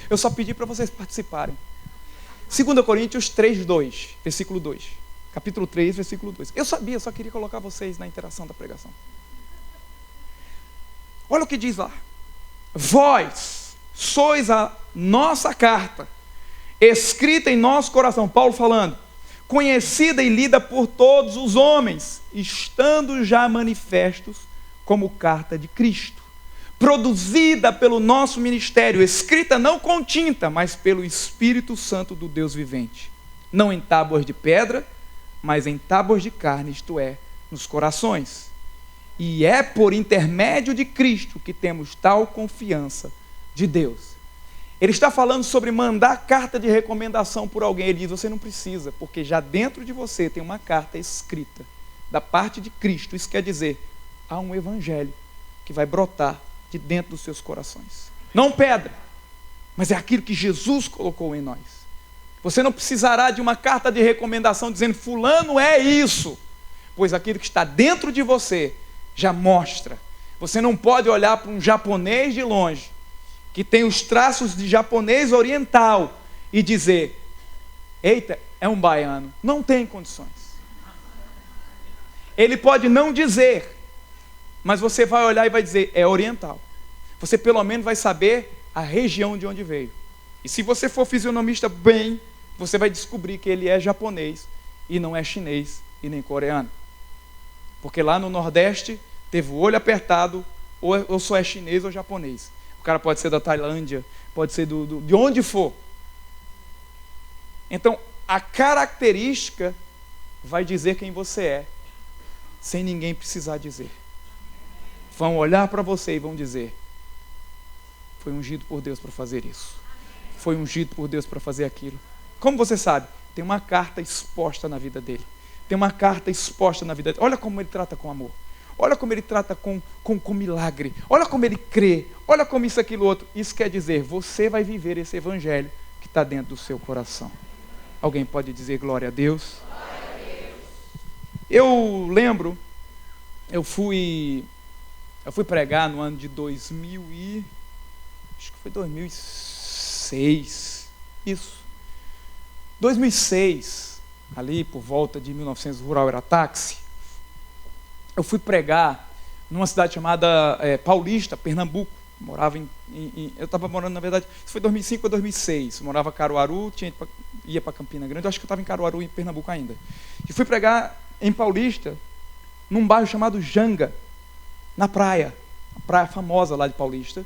Eu só pedi para vocês participarem. 2 Coríntios 3:2, versículo 2. Capítulo 3, versículo 2. Eu sabia, eu só queria colocar vocês na interação da pregação. Olha o que diz lá. Vós sois a nossa carta, escrita em nosso coração. Paulo falando. Conhecida e lida por todos os homens, estando já manifestos como carta de Cristo. Produzida pelo nosso ministério, escrita não com tinta, mas pelo Espírito Santo do Deus vivente. Não em tábuas de pedra, mas em tábuas de carne, isto é, nos corações. E é por intermédio de Cristo que temos tal confiança de Deus. Ele está falando sobre mandar carta de recomendação por alguém. Ele diz: você não precisa, porque já dentro de você tem uma carta escrita da parte de Cristo. Isso quer dizer, há um evangelho que vai brotar de dentro dos seus corações. Não pedra, mas é aquilo que Jesus colocou em nós. Você não precisará de uma carta de recomendação dizendo: fulano é isso, pois aquilo que está dentro de você já mostra. Você não pode olhar para um japonês de longe, que tem os traços de japonês oriental, e dizer: eita, é um baiano. Não tem condições. Ele pode não dizer, mas você vai olhar e vai dizer: é oriental. Você pelo menos vai saber a região de onde veio. E se você for fisionomista bem, você vai descobrir que ele é japonês e não é chinês e nem coreano. Porque lá no Nordeste teve o olho apertado, ou só é chinês ou japonês. O cara pode ser da Tailândia, pode ser de onde for. Então, a característica vai dizer quem você é, sem ninguém precisar dizer. Vão olhar para você e vão dizer: foi ungido por Deus para fazer isso. Foi ungido por Deus para fazer aquilo. Como você sabe? Tem uma carta exposta na vida dele. Tem uma carta exposta na vida dele. Olha como ele trata com amor. Olha como ele trata com milagre. Olha como ele crê. Olha como isso, aquilo, outro. Isso quer dizer, você vai viver esse evangelho que está dentro do seu coração. Alguém pode dizer glória a Deus? Glória a Deus. Eu lembro, eu fui pregar no ano de 2006. Isso. 2006, ali por volta de 1900, rural era táxi. Eu fui pregar numa cidade chamada Paulista, Pernambuco. Eu estava morando, na verdade, isso foi 2005 ou 2006. Eu morava em Caruaru, ia para Campina Grande. Eu acho que eu estava em Caruaru, em Pernambuco ainda. E fui pregar em Paulista, num bairro chamado Janga, na praia. Uma praia famosa lá de Paulista.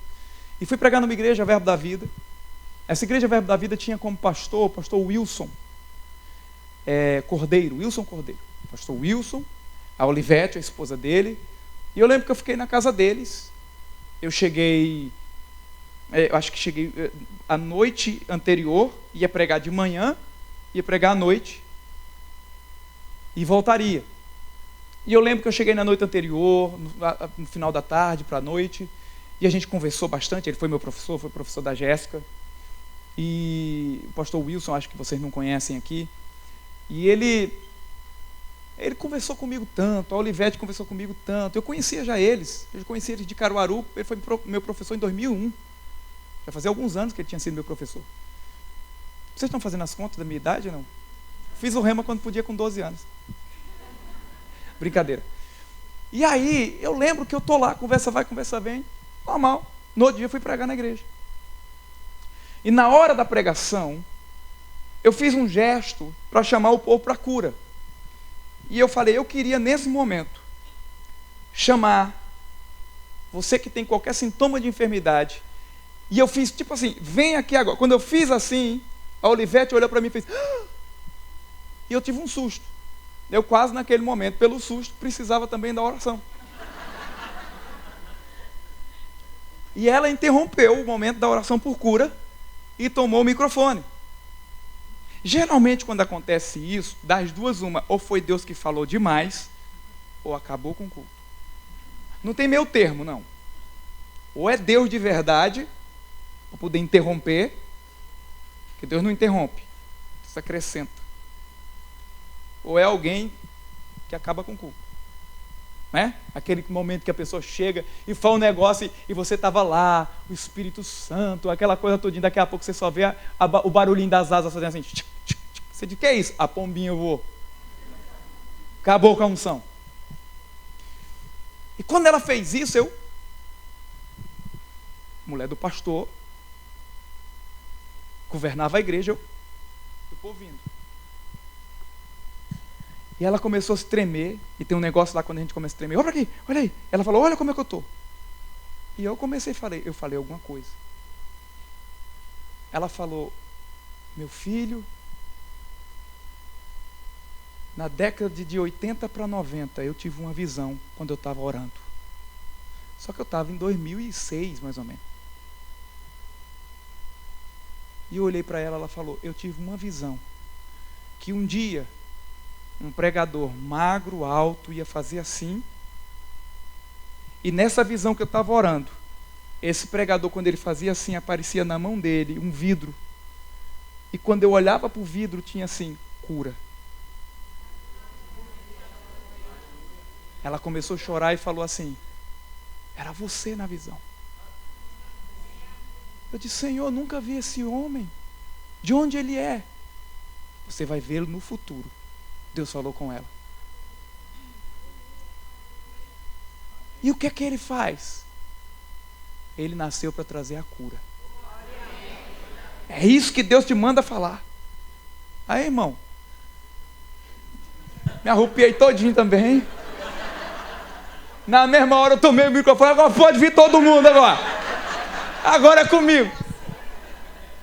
E fui pregar numa igreja, Verbo da Vida. Essa igreja Verbo da Vida tinha como pastor o pastor Wilson Cordeiro. Wilson Cordeiro. Pastor Wilson, a Olivete, a esposa dele. E eu lembro que eu fiquei na casa deles. Eu cheguei, a noite anterior, ia pregar de manhã, ia pregar à noite e voltaria. E eu lembro que eu cheguei na noite anterior, no final da tarde para a noite, e a gente conversou bastante. Ele foi meu professor, foi professor da Jéssica, e o pastor Wilson, acho que vocês não conhecem aqui, e ele conversou comigo tanto, a Olivete conversou comigo tanto, eu conhecia já eles, eu conhecia eles de Caruaru, ele foi meu professor em 2001, já fazia alguns anos que ele tinha sido meu professor. Vocês estão fazendo as contas da minha idade ou não? Fiz o rema quando podia com 12 anos. Brincadeira. E aí, eu lembro que eu estou lá, conversa vai, conversa vem, normal. No outro dia eu fui pregar na igreja. E na hora da pregação, eu fiz um gesto para chamar o povo para a cura. E eu falei, eu queria nesse momento chamar você que tem qualquer sintoma de enfermidade. E eu fiz tipo assim, vem aqui agora. Quando eu fiz assim, a Olivete olhou para mim e fez... Ah! E eu tive um susto. Eu quase naquele momento, pelo susto, precisava também da oração. E ela interrompeu o momento da oração por cura e tomou o microfone. Geralmente, quando acontece isso, das duas uma, ou foi Deus que falou demais, ou acabou com o culto. Não tem meio termo, não. Ou é Deus de verdade, para poder interromper, porque Deus não interrompe, Deus acrescenta. Ou é alguém que acaba com o culto. Né? Aquele momento que a pessoa chega e fala um negócio e você estava lá, o Espírito Santo, aquela coisa todinha, daqui a pouco você só vê o barulhinho das asas fazendo assim, tchic, tchic, tchic. Você diz, que é isso? A pombinha eu vou. Acabou com a unção. E quando ela fez isso, mulher do pastor, governava a igreja, eu fui ouvindo. E ela começou a se tremer, e tem um negócio lá quando a gente começa a tremer, olha aqui, olha aí. Ela falou, olha como é que eu estou. E eu comecei eu falei alguma coisa. Ela falou, meu filho, na década de 80 para 90, eu tive uma visão quando eu estava orando. Só que eu estava em 2006, mais ou menos. E eu olhei para ela, ela falou, eu tive uma visão, que um dia, um pregador magro, alto, ia fazer assim, e nessa visão que eu estava orando, esse pregador, quando ele fazia assim, aparecia na mão dele um vidro, e quando eu olhava para o vidro, tinha assim, cura. Ela começou a chorar e falou assim, era você na visão. Eu disse, Senhor, nunca vi esse homem, de onde ele é? Você vai vê-lo no futuro. Deus falou com ela. E o que é que ele faz? Ele nasceu para trazer a cura. É isso que Deus te manda falar. Aí, irmão, me arrupiei todinho também. Na mesma hora eu tomei o microfone, agora pode vir todo mundo agora. Agora é comigo.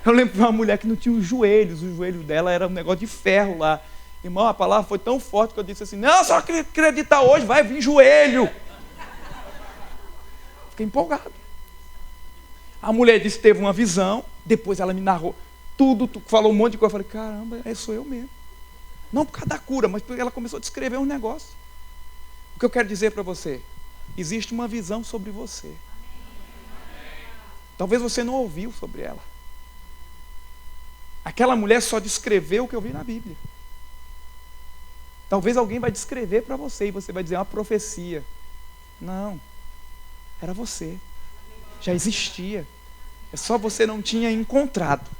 Eu lembro de uma mulher que não tinha os joelhos dela era um negócio de ferro lá. Irmão, a palavra foi tão forte que eu disse assim, não, só acreditar hoje, vai vir joelho. Fiquei empolgado. A mulher disse que teve uma visão, depois ela me narrou tudo, falou um monte de coisa. Eu falei, caramba, sou eu mesmo. Não por causa da cura, mas porque ela começou a descrever um negócio. O que eu quero dizer para você, existe uma visão sobre você. Talvez você não ouviu sobre ela. Aquela mulher só descreveu o que eu vi na Bíblia. Talvez alguém vai descrever para você e você vai dizer uma profecia. Não, era você. Já existia. É só você não tinha encontrado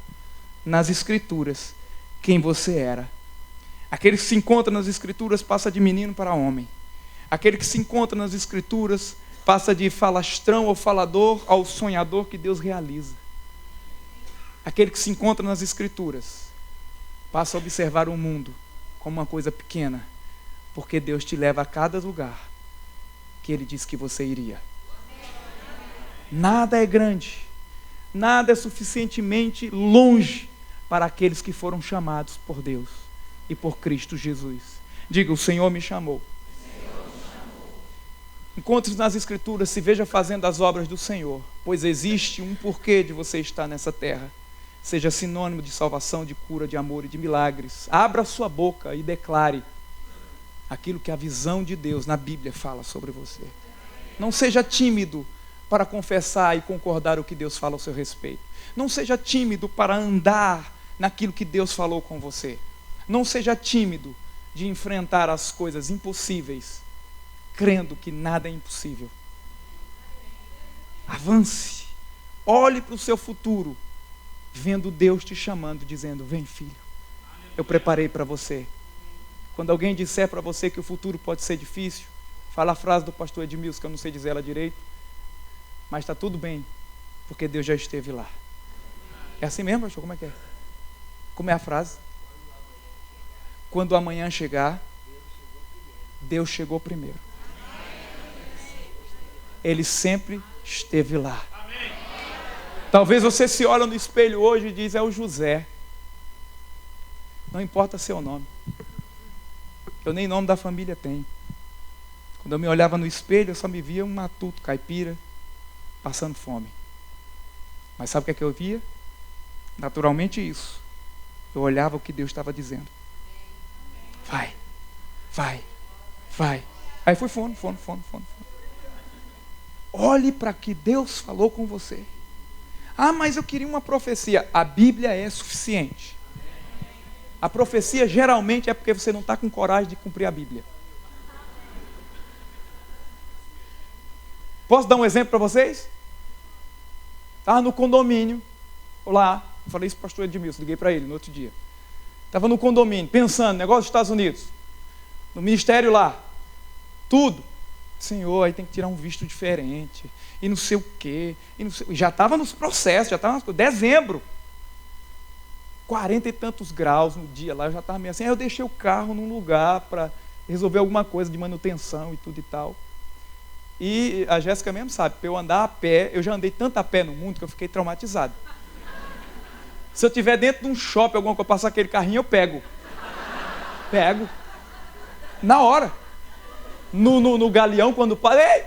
nas Escrituras quem você era. Aquele que se encontra nas Escrituras passa de menino para homem. Aquele que se encontra nas Escrituras passa de falastrão ou falador ao sonhador que Deus realiza. Aquele que se encontra nas Escrituras passa a observar o mundo como uma coisa pequena, porque Deus te leva a cada lugar que Ele disse que você iria. Nada é grande, nada é suficientemente longe para aqueles que foram chamados por Deus e por Cristo Jesus. Diga, o Senhor me chamou. Encontre-se nas Escrituras, se veja fazendo as obras do Senhor, pois existe um porquê de você estar nessa terra. seja sinônimo de salvação, de cura, de amor e de milagres. Abra sua boca e declare aquilo que a visão de Deus na Bíblia fala sobre você. Não seja tímido para confessar e concordar o que Deus fala ao seu respeito. Não seja tímido para andar naquilo que Deus falou com você. Não seja tímido de enfrentar as coisas impossíveis, crendo que nada é impossível. Avance, olhe para o seu futuro, vendo Deus te chamando, dizendo: vem, filho, eu preparei para você. Quando alguém disser para você que o futuro pode ser difícil, fala a frase do pastor Edmilson, que eu não sei dizer ela direito, mas está tudo bem, porque Deus já esteve lá. É assim mesmo, pastor? Como é que é? Como é a frase? Quando amanhã chegar, Deus chegou primeiro. Ele sempre esteve lá. Talvez você se olhe no espelho hoje e diz: é o José. Não importa seu nome. Eu nem nome da família tenho. Quando eu me olhava no espelho, eu só me via um matuto, caipira, passando fome. Mas sabe o que eu via? Naturalmente isso. Eu olhava o que Deus estava dizendo. Vai, vai, vai. Aí fui fono. Olhe para que Deus falou com você. Ah, mas eu queria uma profecia. A Bíblia é suficiente. A profecia geralmente é porque você não está com coragem de cumprir a Bíblia. Posso dar um exemplo para vocês? Estava no condomínio, lá, falei isso para o pastor Edmilson, liguei para ele no outro dia. Estava no condomínio, pensando, negócio dos Estados Unidos, no ministério lá, tudo. Senhor, aí tem que tirar um visto diferente, e não sei o quê, já estava nos processos, já estava dezembro. 40 e tantos graus no dia lá, eu já estava meio assim. Aí eu deixei o carro num lugar para resolver alguma coisa de manutenção e tudo e tal. E a Jéssica mesmo sabe, para eu andar a pé, eu já andei tanto a pé no mundo que eu fiquei traumatizado. Se eu estiver dentro de um shopping, alguma coisa, passar aquele carrinho, eu pego. Na hora. No Galeão, quando parei,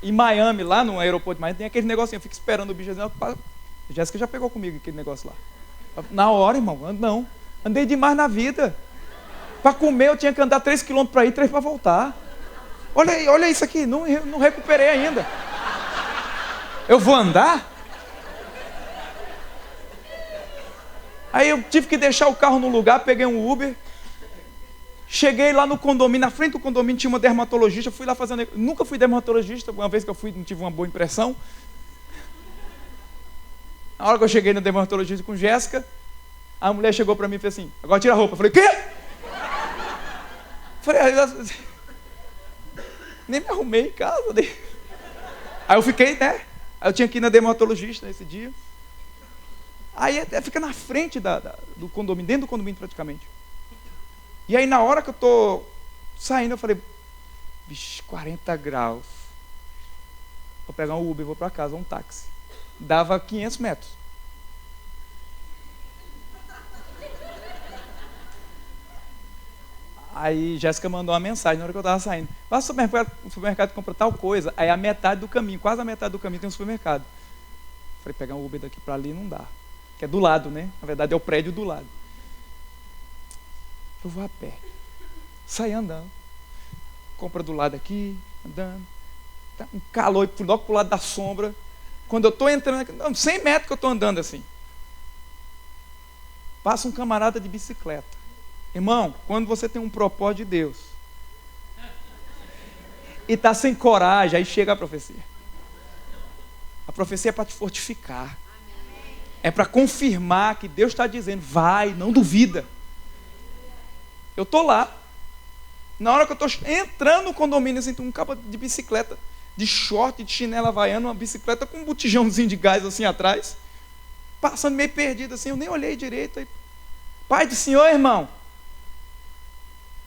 em Miami, lá no aeroporto de Miami, tem aquele negocinho, eu fico esperando o bicho dizendo: a Jéssica já pegou comigo aquele negócio lá. Na hora, irmão, não. Andei demais na vida. Para comer eu tinha que andar 3 km para ir, 3 para voltar. Olha isso aqui, não recuperei ainda. Eu vou andar? Aí eu tive que deixar o carro no lugar, peguei um Uber. Cheguei lá no condomínio, na frente do condomínio tinha uma dermatologista, fui lá fazendo... Nunca fui dermatologista, uma vez que eu fui não tive uma boa impressão. Na hora que eu cheguei no dermatologista com Jéssica, a mulher chegou para mim e fez assim: agora tira a roupa. Eu falei: quê? Nem me arrumei em casa. Aí eu fiquei, né? Aí eu tinha que ir na dermatologista nesse dia. Aí fica na frente do condomínio, dentro do condomínio praticamente. E aí na hora que eu tô saindo, eu falei: vixe, 40 graus. Vou pegar um Uber, vou para casa, um táxi. Dava 500 metros. Aí Jéssica mandou uma mensagem na hora que eu estava saindo: vai no supermercado e compra tal coisa. Aí a metade do caminho, quase a metade do caminho tem um supermercado. Falei: pegar um Uber daqui para ali não dá. Que é do lado, né? Na verdade é o prédio do lado. Eu vou a pé. Saí andando. Compra do lado aqui, andando. Tá um calor, e fui logo para o lado da sombra. Quando eu estou entrando aqui, 100 metros que eu estou andando assim. Passa um camarada de bicicleta. Irmão, quando você tem um propósito de Deus e está sem coragem, aí chega a profecia. A profecia é para te fortificar. É para confirmar que Deus está dizendo: vai, não duvida. Eu estou lá. Na hora que eu estou entrando no condomínio, assim, tem um cabo de bicicleta, de short, de chinela havaiana, uma bicicleta com um botijãozinho de gás assim atrás, passando meio perdido assim, eu nem olhei direito. Aí, pai do senhor, irmão.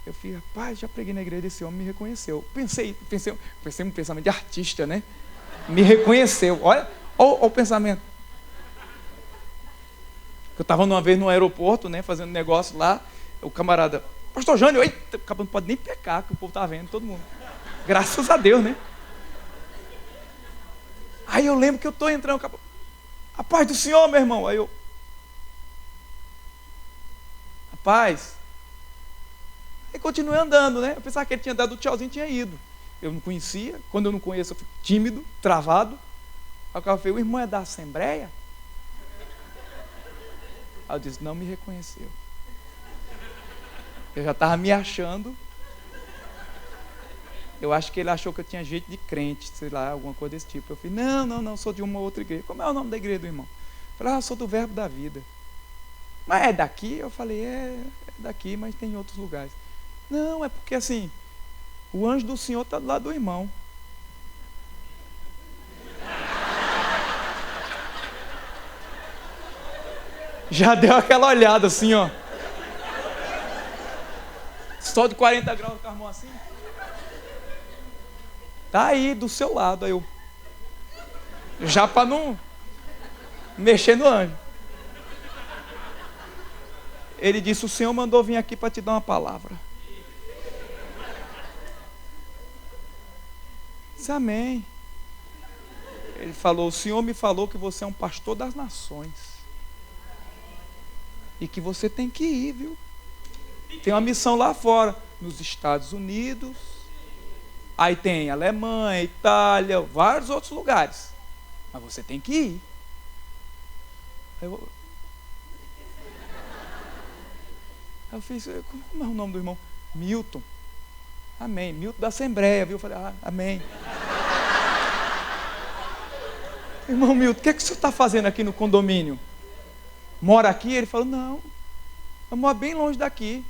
Eu falei: rapaz, já preguei na igreja, esse homem me reconheceu. Pensei um pensamento de artista, né? Me reconheceu. Olha o pensamento. Eu estava uma vez no aeroporto, né, fazendo negócio lá, o camarada: pastor Jânio, eita, o cara não pode nem pecar, que o povo está vendo, todo mundo. Graças a Deus, né? Aí eu lembro que eu estou entrando, a paz do senhor, meu irmão. Aí eu: Rapaz, aí continuei andando, né? Eu pensava que ele tinha dado o tchauzinho e tinha ido. Eu não conhecia, quando eu não conheço eu fico tímido, travado. Aí o cara falou, o irmão é da Assembleia? Aí eu disse, não me reconheceu. Eu já estava me achando. Eu acho que ele achou que eu tinha jeito de crente, sei lá, alguma coisa desse tipo. Eu falei, não, sou de uma outra igreja. Como é o nome da igreja do irmão? Eu falei, sou do Verbo da Vida. Mas é daqui? Eu falei, é daqui, mas tem em outros lugares. Não, é porque assim, o anjo do Senhor está do lado do irmão. Já deu aquela olhada assim, ó. Só de 40 graus com a mão assim. Tá aí do seu lado, aí eu. Já para não mexer no anjo. Ele disse, o Senhor mandou vir aqui para te dar uma palavra. Disse, amém. Ele falou, o Senhor me falou que você é um pastor das nações. E que você tem que ir, viu? Tem uma missão lá fora, nos Estados Unidos. Aí tem Alemanha, Itália, vários outros lugares. Mas você tem que ir. Aí eu fiz, como é o nome do irmão? Milton. Amém. Milton da Assembleia, viu? Eu falei, amém. Irmão Milton, o que é que o senhor está fazendo aqui no condomínio? Mora aqui? Ele falou, não. Eu moro bem longe daqui.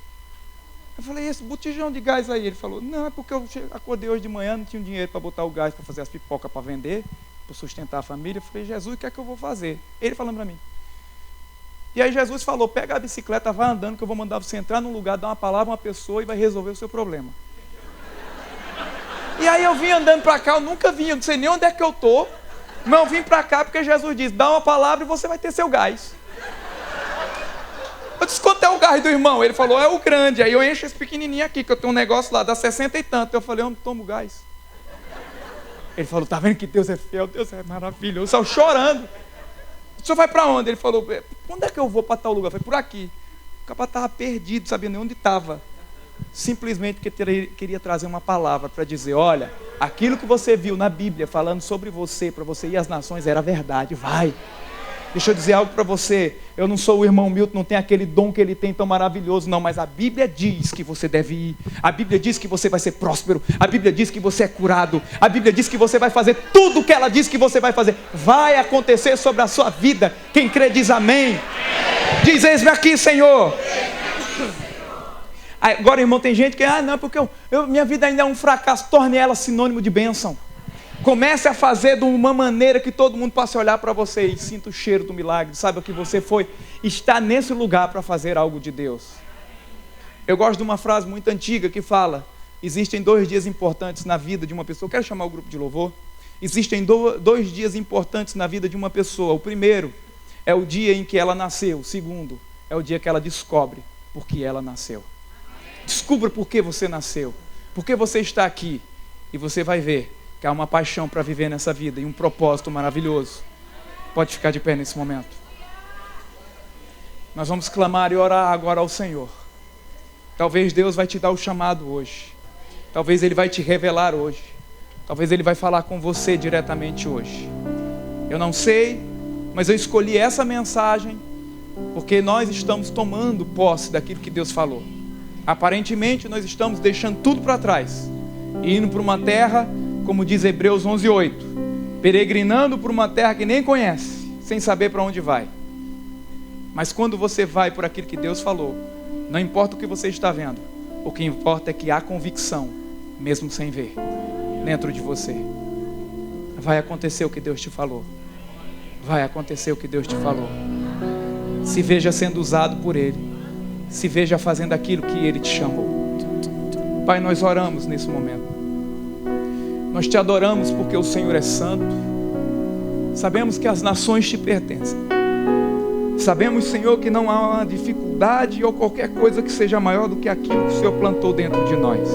Eu falei, esse botijão de gás aí? Ele falou, não, é porque eu acordei hoje de manhã, não tinha dinheiro para botar o gás, para fazer as pipocas para vender, para sustentar a família. Eu falei, Jesus, o que é que eu vou fazer? Ele falando para mim. E aí Jesus falou, pega a bicicleta, vai andando, que eu vou mandar você entrar num lugar, dar uma palavra a uma pessoa e vai resolver o seu problema. E aí eu vim andando para cá, eu nunca vim, eu não sei nem onde é que eu estou, mas eu vim para cá porque Jesus disse, dá uma palavra e você vai ter seu gás. Eu disse, quanto é o gás do irmão? Ele falou, é o grande. Aí eu encho esse pequenininho aqui, que eu tenho um negócio lá, dá 60 e tanto. Eu falei, eu não tomo gás. Ele falou, tá vendo que Deus é fiel? Deus é maravilhoso. Eu saiu chorando. O senhor vai para onde? Ele falou, onde é que eu vou para tal lugar? Eu falei, por aqui. O capaz estava perdido, sabia nem onde estava. Simplesmente porque queria trazer uma palavra para dizer, olha, aquilo que você viu na Bíblia falando sobre você, para você ir às nações, era verdade, vai. Deixa eu dizer algo para você, eu não sou o irmão Milton, não tem aquele dom que ele tem tão maravilhoso não, mas a Bíblia diz que você deve ir, a Bíblia diz que você vai ser próspero, a Bíblia diz que você é curado, a Bíblia diz que você vai fazer tudo o que ela diz que você vai fazer, vai acontecer sobre a sua vida, quem crê diz amém, diz eis-me aqui Senhor. Agora irmão, tem gente que, não, porque minha vida ainda é um fracasso, torne ela sinônimo de bênção. Comece a fazer de uma maneira que todo mundo possa olhar para você e sinta o cheiro do milagre. Saiba que você está nesse lugar para fazer algo de Deus. Eu gosto de uma frase muito antiga que fala, existem 2 dias importantes na vida de uma pessoa. Eu quero chamar o grupo de louvor. Existem 2 dias importantes na vida de uma pessoa. O primeiro é o dia em que ela nasceu. O segundo é o dia que ela descobre por que ela nasceu. Descubra por que você nasceu. Por que você está aqui. E você vai ver que há uma paixão para viver nessa vida e um propósito maravilhoso. Pode ficar de pé nesse momento. Nós vamos clamar e orar agora ao Senhor. Talvez Deus vai te dar o chamado hoje. Talvez Ele vai te revelar hoje. Talvez Ele vai falar com você diretamente hoje. Eu não sei, mas eu escolhi essa mensagem porque nós estamos tomando posse daquilo que Deus falou. Aparentemente nós estamos deixando tudo para trás e indo para uma terra, como diz Hebreus 11:8, peregrinando por uma terra que nem conhece, sem saber para onde vai. Mas quando você vai por aquilo que Deus falou, não importa o que você está vendo, o que importa é que há convicção, mesmo sem ver, dentro de você. Vai acontecer o que Deus te falou. Vai acontecer o que Deus te falou. Se veja sendo usado por Ele. Se veja fazendo aquilo que Ele te chamou. Pai, nós oramos nesse momento. Nós te adoramos porque o Senhor é santo. Sabemos que as nações te pertencem. Sabemos, Senhor, que não há uma dificuldade ou qualquer coisa que seja maior do que aquilo que o Senhor plantou dentro de nós.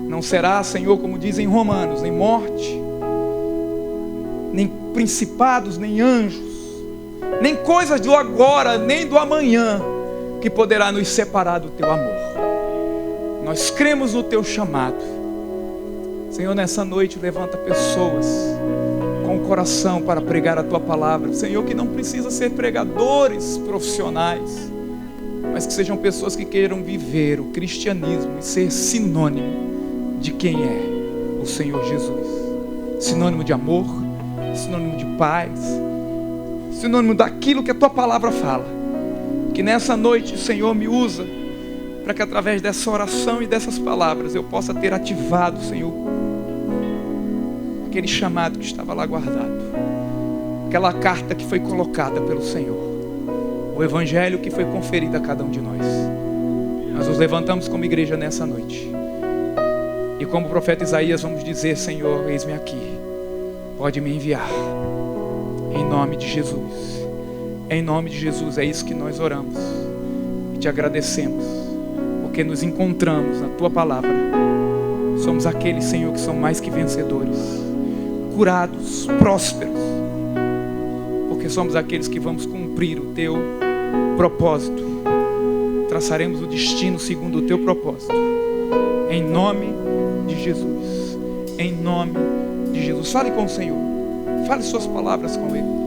Não será, Senhor, como dizem Romanos, nem morte, nem principados, nem anjos, nem coisas do agora, nem do amanhã, que poderá nos separar do teu amor. Nós cremos no teu chamado. Senhor, nessa noite levanta pessoas com o coração para pregar a tua palavra. Senhor, que não precisa ser pregadores profissionais, mas que sejam pessoas que queiram viver o cristianismo e ser sinônimo de quem é o Senhor Jesus. Sinônimo de amor, sinônimo de paz, sinônimo daquilo que a tua palavra fala. Que nessa noite o Senhor me usa para que através dessa oração e dessas palavras eu possa ter ativado, Senhor, aquele chamado que estava lá guardado, aquela carta que foi colocada pelo Senhor, o evangelho que foi conferido a cada um de nós. Nós nos levantamos como igreja nessa noite e como o profeta Isaías vamos dizer: Senhor, eis-me aqui, pode me enviar, em nome de Jesus. Em nome de Jesus, é isso que nós oramos e te agradecemos, porque nos encontramos na tua palavra. Somos aqueles, Senhor, que são mais que vencedores, curados, prósperos, porque somos aqueles que vamos cumprir o teu propósito. Traçaremos o destino segundo o teu propósito, em nome de Jesus. Em nome de Jesus. Fale com o Senhor, fale suas palavras com Ele.